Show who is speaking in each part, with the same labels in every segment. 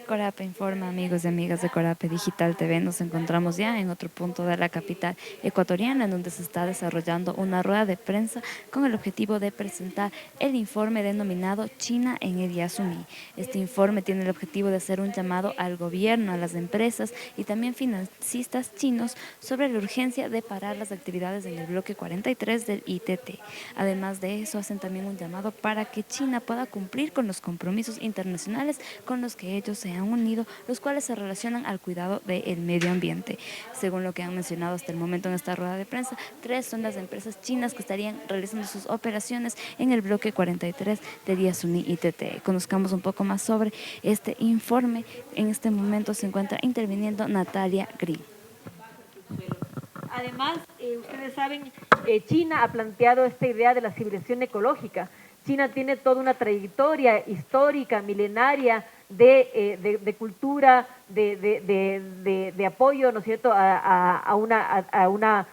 Speaker 1: Corape informa, amigos y amigas de Corape Digital TV. Nos encontramos ya en otro punto de la capital ecuatoriana, en donde se está desarrollando una rueda de prensa con el objetivo de presentar el informe denominado China en el Yasuní. Este informe tiene el objetivo de hacer un llamado al gobierno, a las empresas y también financistas chinos sobre la urgencia de parar las actividades en el bloque 43 del ITT. Además de eso, hacen también un llamado para que China pueda cumplir con los compromisos internacionales con los que ellos se han unido, los cuales se relacionan al cuidado del medio ambiente. Según lo que han mencionado hasta el momento en esta rueda de prensa, 3 son las empresas chinas que estarían realizando sus operaciones en el bloque 43 de Yasuní ITT. Conozcamos un poco más sobre este informe. En este momento se encuentra interviniendo Natalia Green.
Speaker 2: Además, ustedes saben, China ha planteado esta idea de la civilización ecológica. China tiene toda una trayectoria histórica, milenaria, de cultura, de apoyo, ¿no es cierto?, a una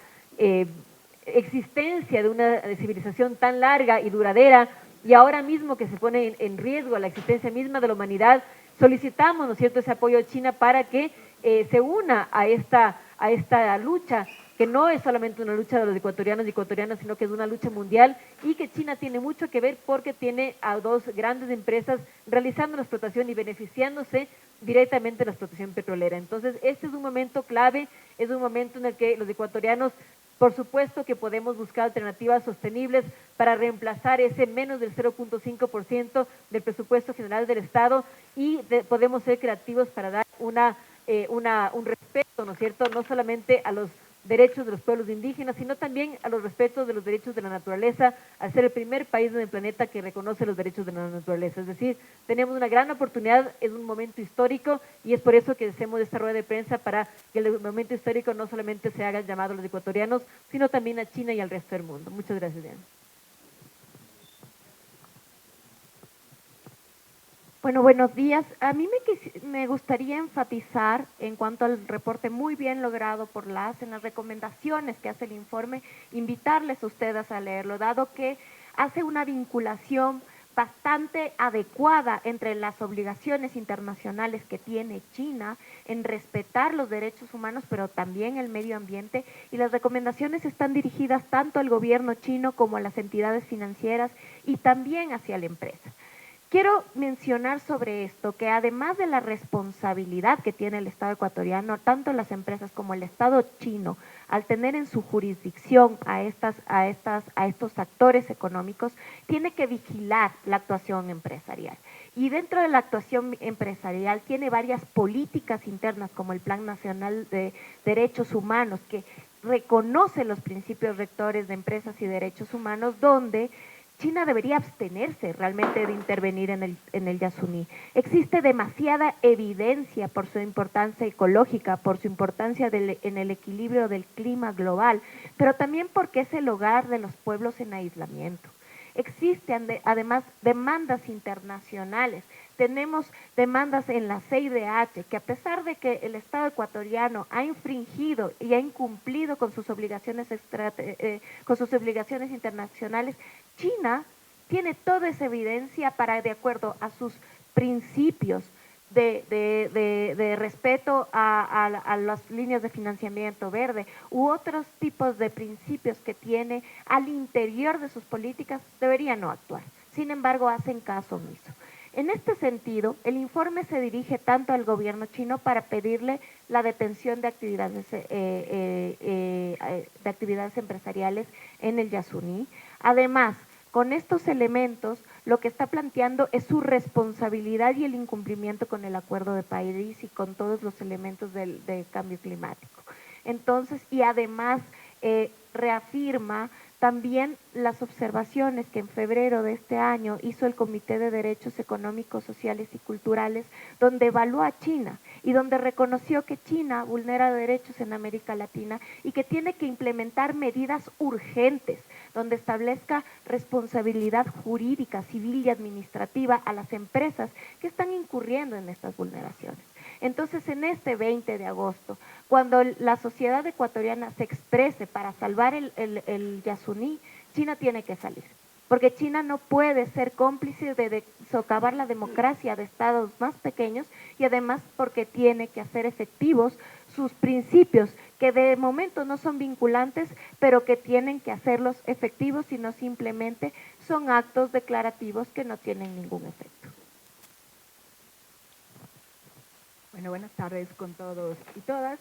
Speaker 2: existencia de una civilización tan larga y duradera, y ahora mismo que se pone en riesgo la existencia misma de la humanidad, solicitamos, ¿no es cierto?, ese apoyo de China para que se una a esta lucha, que no es solamente una lucha de los ecuatorianos y ecuatorianas, sino que es una lucha mundial, y que China tiene mucho que ver porque tiene a 2 grandes empresas realizando la explotación y beneficiándose directamente de la explotación petrolera. Entonces, este es un momento clave, es un momento en el que los ecuatorianos, por supuesto que podemos buscar alternativas sostenibles para reemplazar ese menos del 0.5% del presupuesto general del Estado, y podemos ser creativos para dar un respeto, ¿no es cierto?, no solamente a los derechos de los pueblos indígenas, sino también a los respetos de los derechos de la naturaleza, al ser el primer país en el planeta que reconoce los derechos de la naturaleza. Es decir, tenemos una gran oportunidad, es un momento histórico, y es por eso que hacemos esta rueda de prensa, para que el momento histórico no solamente se haga llamado a los ecuatorianos, sino también a China y al resto del mundo. Muchas gracias, Diana.
Speaker 3: Bueno, buenos días. A mí me gustaría enfatizar en cuanto al reporte muy bien logrado por en las recomendaciones que hace el informe, invitarles a ustedes a leerlo, dado que hace una vinculación bastante adecuada entre las obligaciones internacionales que tiene China en respetar los derechos humanos, pero también el medio ambiente, y las recomendaciones están dirigidas tanto al gobierno chino como a las entidades financieras y también hacia la empresa. Quiero mencionar sobre esto que además de la responsabilidad que tiene el Estado ecuatoriano, tanto las empresas como el Estado chino, al tener en su jurisdicción a estos actores económicos, tiene que vigilar la actuación empresarial. Y dentro de la actuación empresarial tiene varias políticas internas, como el Plan Nacional de Derechos Humanos, que reconoce los principios rectores de empresas y derechos humanos, donde China debería abstenerse realmente de intervenir en el Yasuní. Existe demasiada evidencia por su importancia ecológica, por su importancia en el equilibrio del clima global, pero también porque es el hogar de los pueblos en aislamiento. Existen además demandas internacionales. Tenemos demandas en la CIDH, que a pesar de que el Estado ecuatoriano ha infringido y ha incumplido con sus obligaciones internacionales, China tiene toda esa evidencia para, de acuerdo a sus principios de respeto a las líneas de financiamiento verde u otros tipos de principios que tiene al interior de sus políticas, deberían no actuar. Sin embargo, hacen caso omiso. En este sentido, el informe se dirige tanto al gobierno chino para pedirle la detención de actividades empresariales en el Yasuní. Además, con estos elementos, lo que está planteando es su responsabilidad y el incumplimiento con el Acuerdo de París y con todos los elementos del cambio climático. Entonces, y además reafirma también las observaciones que en febrero de este año hizo el Comité de Derechos Económicos, Sociales y Culturales, donde evaluó a China y donde reconoció que China vulnera derechos en América Latina y que tiene que implementar medidas urgentes, donde establezca responsabilidad jurídica, civil y administrativa a las empresas que están incurriendo en estas vulneraciones. Entonces, en este 20 de agosto, cuando la sociedad ecuatoriana se exprese para salvar el Yasuní, China tiene que salir. porque China no puede ser cómplice de socavar la democracia de estados más pequeños y además porque tiene que hacer efectivos sus principios, que de momento no son vinculantes, pero que tienen que hacerlos efectivos y no simplemente son actos declarativos que no tienen ningún efecto.
Speaker 4: Bueno, buenas tardes con todos y todas.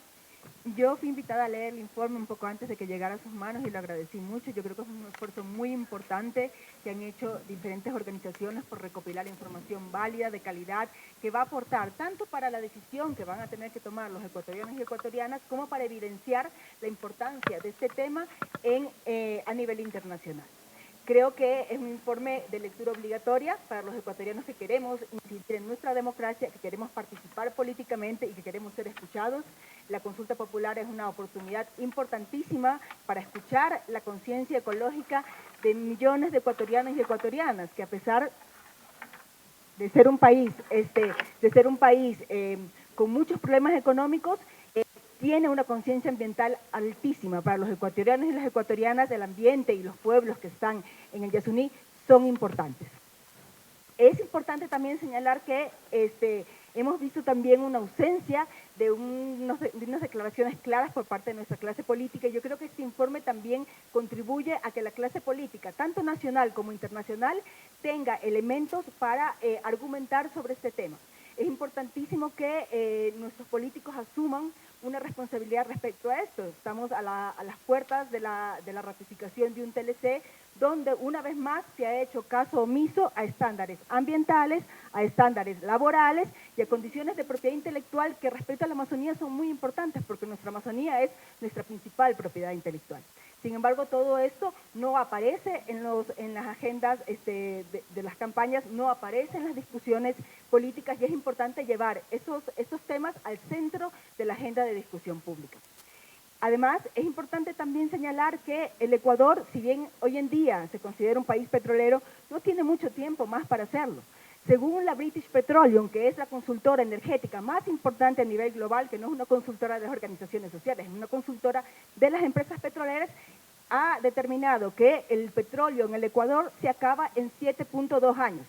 Speaker 4: Yo fui invitada a leer el informe un poco antes de que llegara a sus manos y lo agradecí mucho. Yo creo que es un esfuerzo muy importante que han hecho diferentes organizaciones por recopilar información válida, de calidad, que va a aportar tanto para la decisión que van a tener que tomar los ecuatorianos y ecuatorianas, como para evidenciar la importancia de este tema a nivel internacional. Creo que es un informe de lectura obligatoria para los ecuatorianos que queremos incidir en nuestra democracia, que queremos participar políticamente y que queremos ser escuchados. La consulta popular es una oportunidad importantísima para escuchar la conciencia ecológica de millones de ecuatorianos y ecuatorianas, que a pesar de ser un país, con muchos problemas económicos, tiene una conciencia ambiental altísima. Para los ecuatorianos y las ecuatorianas, el ambiente y los pueblos que están en el Yasuní son importantes. Es importante también señalar que hemos visto también una ausencia de unas declaraciones claras por parte de nuestra clase política, y yo creo que este informe también contribuye a que la clase política, tanto nacional como internacional, tenga elementos para argumentar sobre este tema. Es importantísimo que nuestros políticos asuman una responsabilidad respecto a esto. Estamos a las puertas de la ratificación de un TLC, donde una vez más se ha hecho caso omiso a estándares ambientales, a estándares laborales y a condiciones de propiedad intelectual que respecto a la Amazonía son muy importantes, porque nuestra Amazonía es nuestra principal propiedad intelectual. Sin embargo, todo esto no aparece en las agendas de las campañas, no aparece en las discusiones políticas, y es importante llevar estos temas al centro de la agenda de discusión pública. Además, es importante también señalar que el Ecuador, si bien hoy en día se considera un país petrolero, no tiene mucho tiempo más para hacerlo. Según la British Petroleum, que es la consultora energética más importante a nivel global, que no es una consultora de las organizaciones sociales, es una consultora de las empresas petroleras, ha determinado que el petróleo en el Ecuador se acaba en 7.2 años.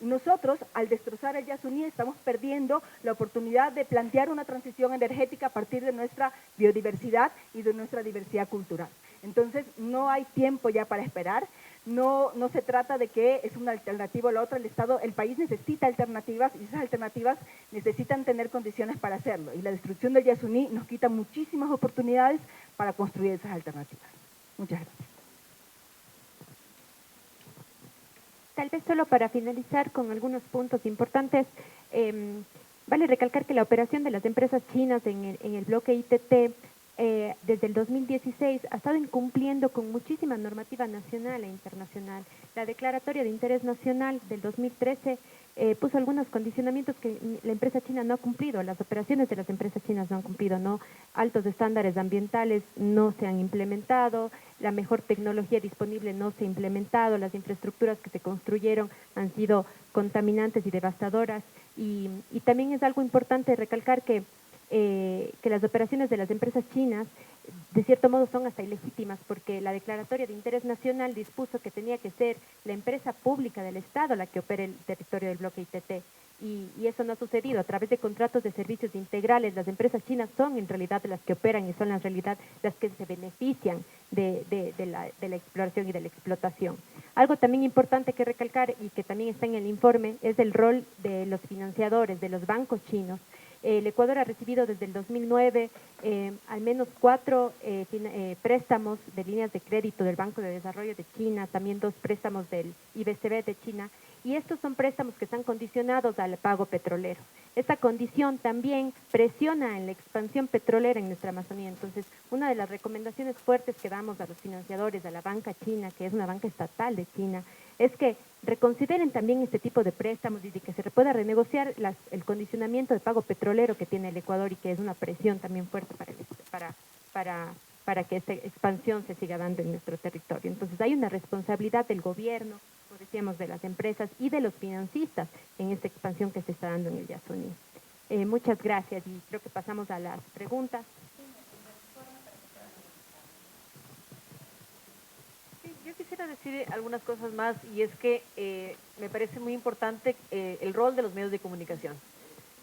Speaker 4: Nosotros, al destrozar el Yasuní, estamos perdiendo la oportunidad de plantear una transición energética a partir de nuestra biodiversidad y de nuestra diversidad cultural. Entonces, no hay tiempo ya para esperar. No se trata de que es una alternativa o la otra. El país necesita alternativas, y esas alternativas necesitan tener condiciones para hacerlo. Y la destrucción del Yasuní nos quita muchísimas oportunidades para construir esas alternativas. Muchas gracias.
Speaker 3: Tal vez solo para finalizar con algunos puntos importantes, vale recalcar que la operación de las empresas chinas en el bloque ITT desde el 2016 ha estado incumpliendo con muchísima normativa nacional e internacional. La Declaratoria de Interés Nacional del 2013 puso algunos condicionamientos que la empresa china no ha cumplido, las operaciones de las empresas chinas no han cumplido, ¿no? Altos estándares ambientales no se han implementado, la mejor tecnología disponible no se ha implementado, las infraestructuras que se construyeron han sido contaminantes y devastadoras, y también es algo importante recalcar que las operaciones de las empresas chinas de cierto modo son hasta ilegítimas, porque la Declaratoria de Interés Nacional dispuso que tenía que ser la empresa pública del Estado la que opere el territorio del bloque ITT, y eso no ha sucedido. A través de contratos de servicios integrales, las empresas chinas son en realidad las que operan y son en realidad las que se benefician de la exploración y de la explotación. Algo también importante que recalcar y que también está en el informe es el rol de los financiadores, de los bancos chinos. El Ecuador ha recibido desde el 2009 al menos 4 préstamos de líneas de crédito del Banco de Desarrollo de China, también 2 préstamos del IBCB de China, y estos son préstamos que están condicionados al pago petrolero. Esta condición también presiona en la expansión petrolera en nuestra Amazonía. Entonces, una de las recomendaciones fuertes que damos a los financiadores, a la banca china, que es una banca estatal de China, es que reconsideren también este tipo de préstamos y de que se pueda renegociar el condicionamiento de pago petrolero que tiene el Ecuador, y que es una presión también fuerte para que esta expansión se siga dando en nuestro territorio. Entonces, hay una responsabilidad del gobierno, como decíamos, de las empresas y de los financistas en esta expansión que se está dando en el Yasuní. Muchas gracias, y creo que pasamos a las preguntas.
Speaker 4: Sí, yo
Speaker 2: quisiera decir algunas cosas más, y es que me parece muy importante el rol de los medios de comunicación.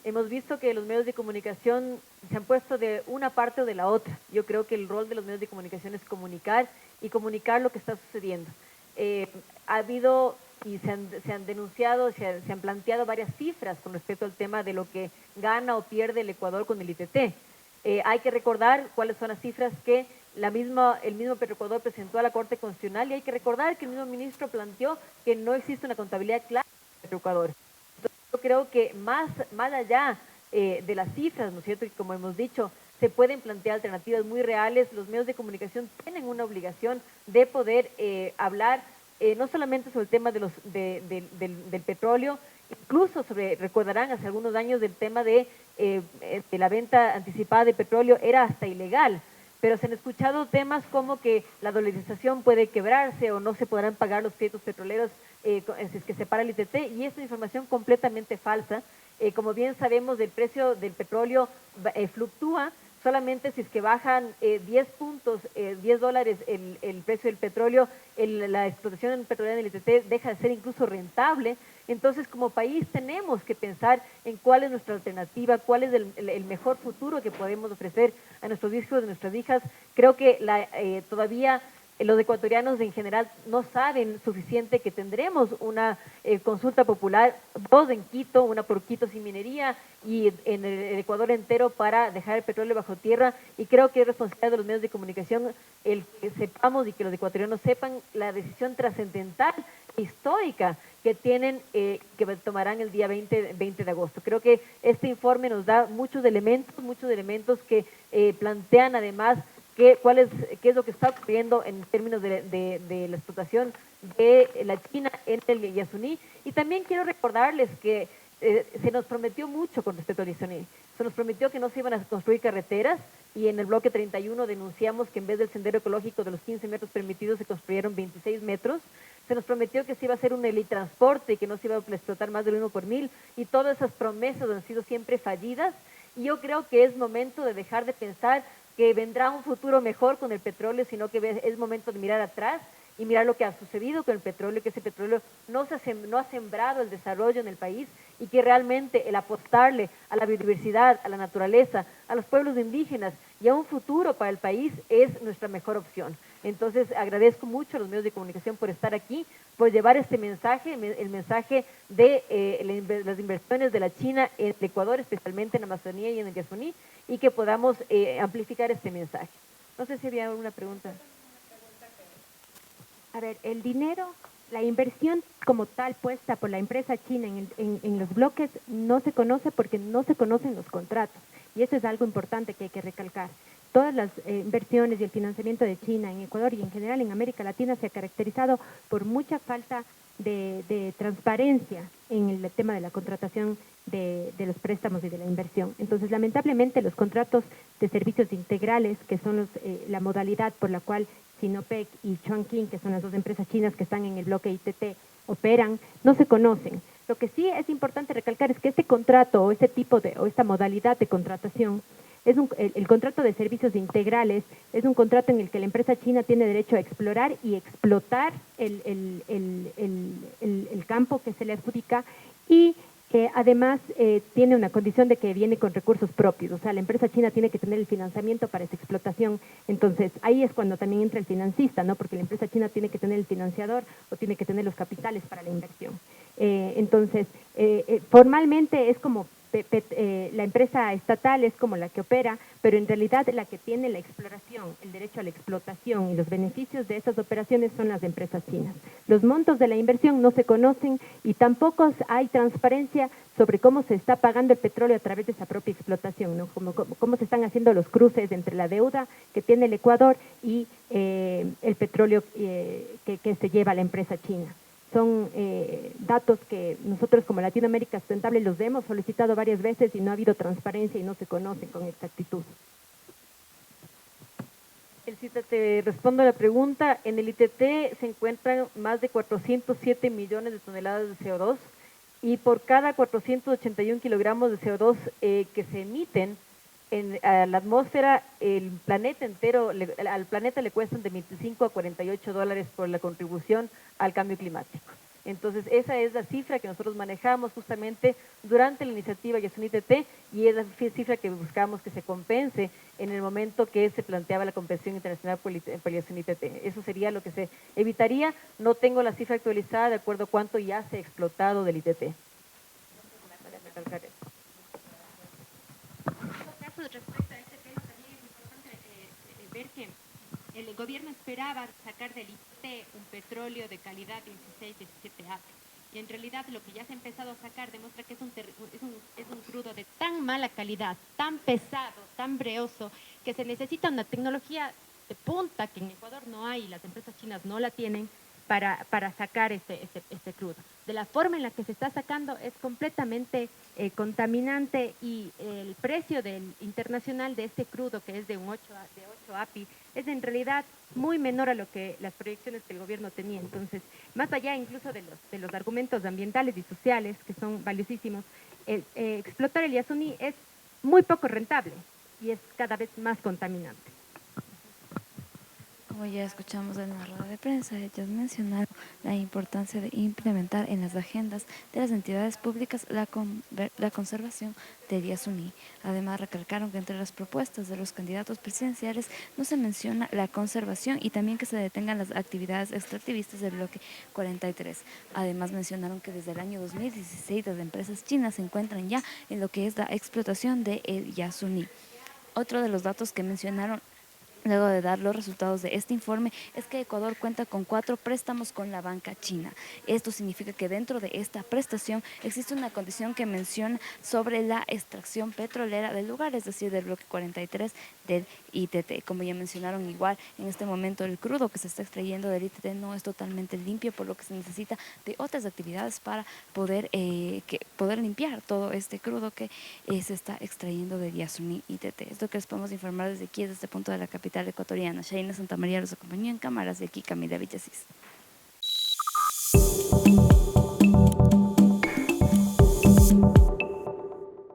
Speaker 2: Hemos visto que los medios de comunicación se han puesto de una parte o de la otra. Yo creo que el rol de los medios de comunicación es comunicar y comunicar lo que está sucediendo. Ha habido y se han denunciado, se han planteado varias cifras con respecto al tema de lo que gana o pierde el Ecuador con el ITT. Hay que recordar cuáles son las cifras que el mismo Petroecuador presentó a la Corte Constitucional, y hay que recordar que el mismo ministro planteó que no existe una contabilidad clara de Petroecuador. Yo creo que más allá de las cifras, ¿no es cierto?, y como hemos dicho, se pueden plantear alternativas muy reales. Los medios de comunicación tienen una obligación de poder hablar no solamente sobre el tema del petróleo, incluso recordarán hace algunos años del tema de la venta anticipada de petróleo, era hasta ilegal. Pero se han escuchado temas como que la dolarización puede quebrarse o no se podrán pagar los créditos petroleros si es que se para el ITT, y esta información completamente falsa. Como bien sabemos, el precio del petróleo fluctúa solamente si es que bajan 10 puntos, $10 el precio del petróleo, la explotación petrolera en el ITT deja de ser incluso rentable. Entonces, como país tenemos que pensar en cuál es nuestra alternativa, cuál es el mejor futuro que podemos ofrecer a nuestros hijos y nuestras hijas. Creo que todavía los ecuatorianos en general no saben suficiente que tendremos una consulta popular, 2 en Quito, una por Quito sin minería, y en el Ecuador entero para dejar el petróleo bajo tierra. Y creo que es responsabilidad de los medios de comunicación el que sepamos y que los ecuatorianos sepan la decisión trascendental, histórica que tienen, que tomarán el día 20 de agosto. Creo que este informe nos da muchos elementos que plantean además qué es lo que está ocurriendo en términos de la explotación de la China en el Yasuní. Y también quiero recordarles que se nos prometió mucho con respecto al Yasuní. Se nos prometió que no se iban a construir carreteras, y en el bloque 31 denunciamos que en vez del sendero ecológico de los 15 metros permitidos se construyeron 26 metros. Se nos prometió que se iba a hacer un helitransporte y que no se iba a explotar más del 1 por 1000, y todas esas promesas han sido siempre fallidas. Y yo creo que es momento de dejar de pensar que vendrá un futuro mejor con el petróleo, sino que es momento de mirar atrás y mirar lo que ha sucedido con el petróleo, que ese petróleo no ha sembrado el desarrollo en el país, y que realmente el apostarle a la biodiversidad, a la naturaleza, a los pueblos indígenas y a un futuro para el país es nuestra mejor opción. Entonces agradezco mucho a los medios de comunicación por estar aquí, por llevar este mensaje, el mensaje de las inversiones de la China en el Ecuador, especialmente en la Amazonía y en el Yasuní, y que podamos amplificar este mensaje. No sé si había alguna pregunta.
Speaker 5: A ver, el dinero, la inversión como tal puesta por la empresa china en los bloques no se conoce porque no se conocen los contratos. Y eso es algo importante que hay que recalcar. Todas las inversiones y el financiamiento de China en Ecuador y en general en América Latina se ha caracterizado por mucha falta de transparencia en el tema de la contratación de los préstamos y de la inversión. Entonces, lamentablemente, los contratos de servicios integrales, que son la modalidad por la cual Sinopec y Chongqing, que son las 2 empresas chinas que están en el bloque ITT, operan, no se conocen. Lo que sí es importante recalcar es que este contrato o esta modalidad de contratación el contrato de servicios integrales es un contrato en el que la empresa china tiene derecho a explorar y explotar el campo que se le adjudica, y además tiene una condición de que viene con recursos propios. O sea, la empresa china tiene que tener el financiamiento para esa explotación. Entonces, ahí es cuando también entra el financista, ¿no? Porque la empresa china tiene que tener el financiador o tiene que tener los capitales para la inversión. Entonces, formalmente es como la empresa estatal es como la que opera, pero en realidad la que tiene la exploración, el derecho a la explotación y los beneficios de esas operaciones son las empresas chinas. Los montos de la inversión no se conocen y tampoco hay transparencia sobre cómo se está pagando el petróleo a través de esa propia explotación, ¿no? Cómo se están haciendo los cruces entre la deuda que tiene el Ecuador y el petróleo que se lleva la empresa china. Son datos que nosotros como Latinoamérica Sustentable los hemos solicitado varias veces y no ha habido transparencia y no se conocen con exactitud.
Speaker 2: Elcita, te respondo a la pregunta. En el ITT se encuentran más de 407 millones de toneladas de CO2, y por cada 481 kilogramos de CO2 que se emiten, a la atmósfera, el planeta entero, al planeta le cuestan de 25 a 48 dólares por la contribución al cambio climático. Entonces, esa es la cifra que nosotros manejamos justamente durante la iniciativa Yasuní TT y es la cifra que buscamos que se compense en el momento que se planteaba la Convención Internacional por Yasuní TT. Eso sería lo que se evitaría. No tengo la cifra actualizada de acuerdo a cuánto ya se ha explotado del ITT.
Speaker 5: Respecto a este tema, también es importante ver que el gobierno esperaba sacar del ITT un petróleo de calidad 16-17A. Y en realidad lo que ya se ha empezado a sacar demuestra que es un crudo de tan mala calidad, tan pesado, tan breoso, que se necesita una tecnología de punta que en Ecuador no hay, las empresas chinas no la tienen, para sacar este crudo. De la forma en la que se está sacando es completamente contaminante y el precio internacional de este crudo, que es de 8 API, es en realidad muy menor a lo que las proyecciones que el gobierno tenía. Entonces, más allá incluso de los argumentos ambientales y sociales, que son valiosísimos, explotar el Yasuní es muy poco rentable y es cada vez más contaminante.
Speaker 1: Como ya escuchamos en la rueda de prensa, ellos mencionaron la importancia de implementar en las agendas de las entidades públicas la conservación del Yasuní. Además, recalcaron que entre las propuestas de los candidatos presidenciales no se menciona la conservación y también que se detengan las actividades extractivistas del bloque 43. Además, mencionaron que desde el año 2016 las empresas chinas se encuentran ya en lo que es la explotación del Yasuní. Otro de los datos que mencionaron luego de dar los resultados de este informe, es que Ecuador cuenta con 4 préstamos con la banca china. Esto significa que dentro de esta prestación existe una condición que menciona sobre la extracción petrolera del lugar, es decir, del bloque 43 del ITT. Como ya mencionaron, igual en este momento el crudo que se está extrayendo del ITT no es totalmente limpio, por lo que se necesita de otras actividades para poder limpiar todo este crudo que se está extrayendo de Yasuní ITT. Esto que les podemos informar desde aquí, desde este punto de la capital ecuatoriana. Shaina Santamaría los acompañó en cámaras, de aquí Camila Villasís.